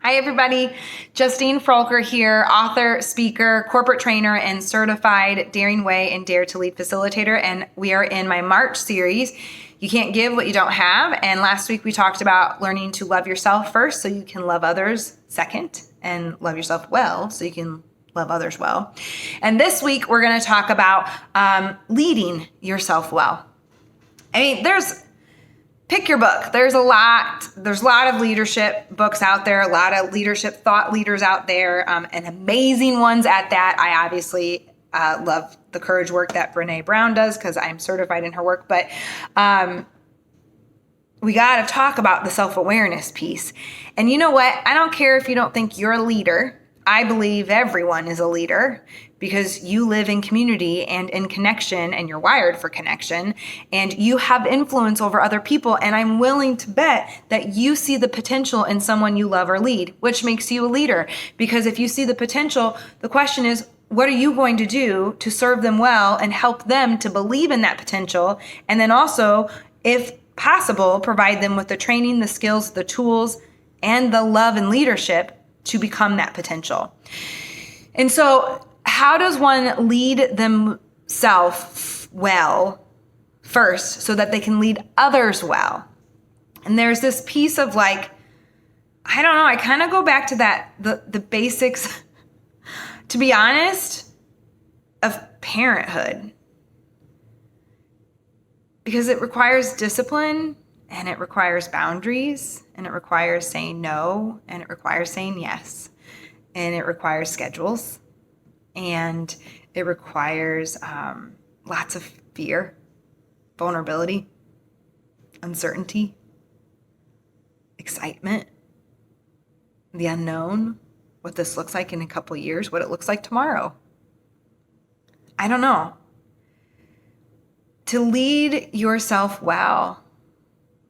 Hi, everybody. Justine Froelker here, author, speaker, corporate trainer, and certified Daring Way and Dare to Lead Facilitator. And we are in my March series, You Can't Give What You Don't Have. And last week we talked about learning to love yourself first so you can love others second, and love yourself well so you can love others well. And this week we're going to talk about leading yourself well. I mean, pick your book. There's a lot of leadership books out there, a lot of leadership thought leaders out there, and amazing ones at that. I obviously love the courage work that Brené Brown does because I'm certified in her work, but we got to talk about the self-awareness piece. And you know what? I don't care if you don't think you're a leader. I believe everyone is a leader because you live in community and in connection, and you're wired for connection, and you have influence over other people. And I'm willing to bet that you see the potential in someone you love or lead, which makes you a leader. Because if you see the potential, the question is, what are you going to do to serve them well and help them to believe in that potential? And then also, if possible, provide them with the training, the skills, the tools, and the love and leadership to become that potential. And so how does one lead themselves well first so that they can lead others well? And there's this piece of I kind of go back to that, the basics, to be honest, of parenthood. Because it requires discipline, and it requires boundaries, and it requires saying no, and it requires saying yes, and it requires schedules, and it requires lots of fear, vulnerability, uncertainty, excitement, the unknown, what this looks like in a couple years, what it looks like tomorrow. I don't know. To lead yourself well,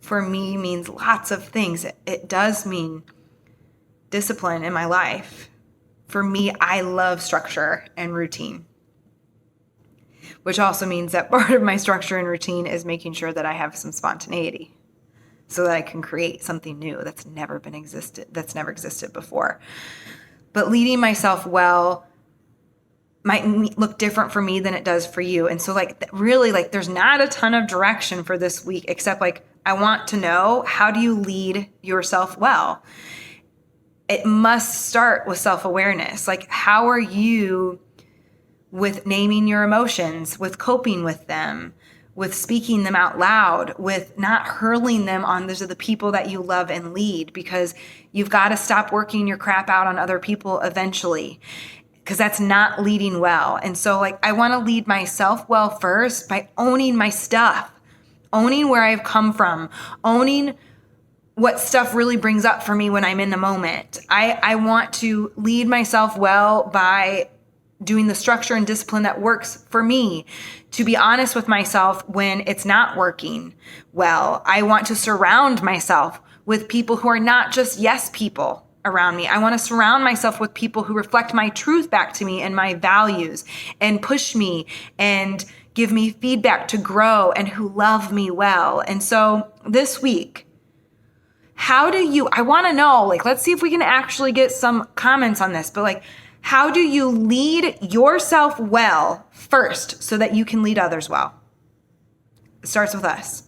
for me, means lots of things. It does mean discipline in my life. For me, I love structure and routine, which also means that part of my structure and routine is making sure that I have some spontaneity so that I can create something new that's never existed before. But leading myself well might look different for me than it does for you. And so really there's not a ton of direction for this week, except I want to know, how do you lead yourself well? It must start with self-awareness. How are you with naming your emotions, with coping with them, with speaking them out loud, with not hurling them on those are the people that you love and lead, because you've got to stop working your crap out on other people eventually, because that's not leading well. And so I want to lead myself well first by owning my stuff, owning where I've come from, owning what stuff really brings up for me when I'm in the moment. I want to lead myself well by doing the structure and discipline that works for me, to be honest with myself when it's not working well. I want to surround myself with people who are not just yes people around me. I want to surround myself with people who reflect my truth back to me and my values, and push me and give me feedback to grow, and who love me well. And so this week, I want to know, let's see if we can actually get some comments on this, but how do you lead yourself well first so that you can lead others well? It starts with us.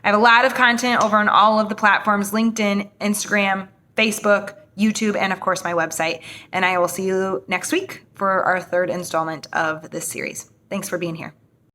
I have a lot of content over on all of the platforms: LinkedIn, Instagram, Facebook, YouTube, and of course my website. And I will see you next week for our third installment of this series. Thanks for being here.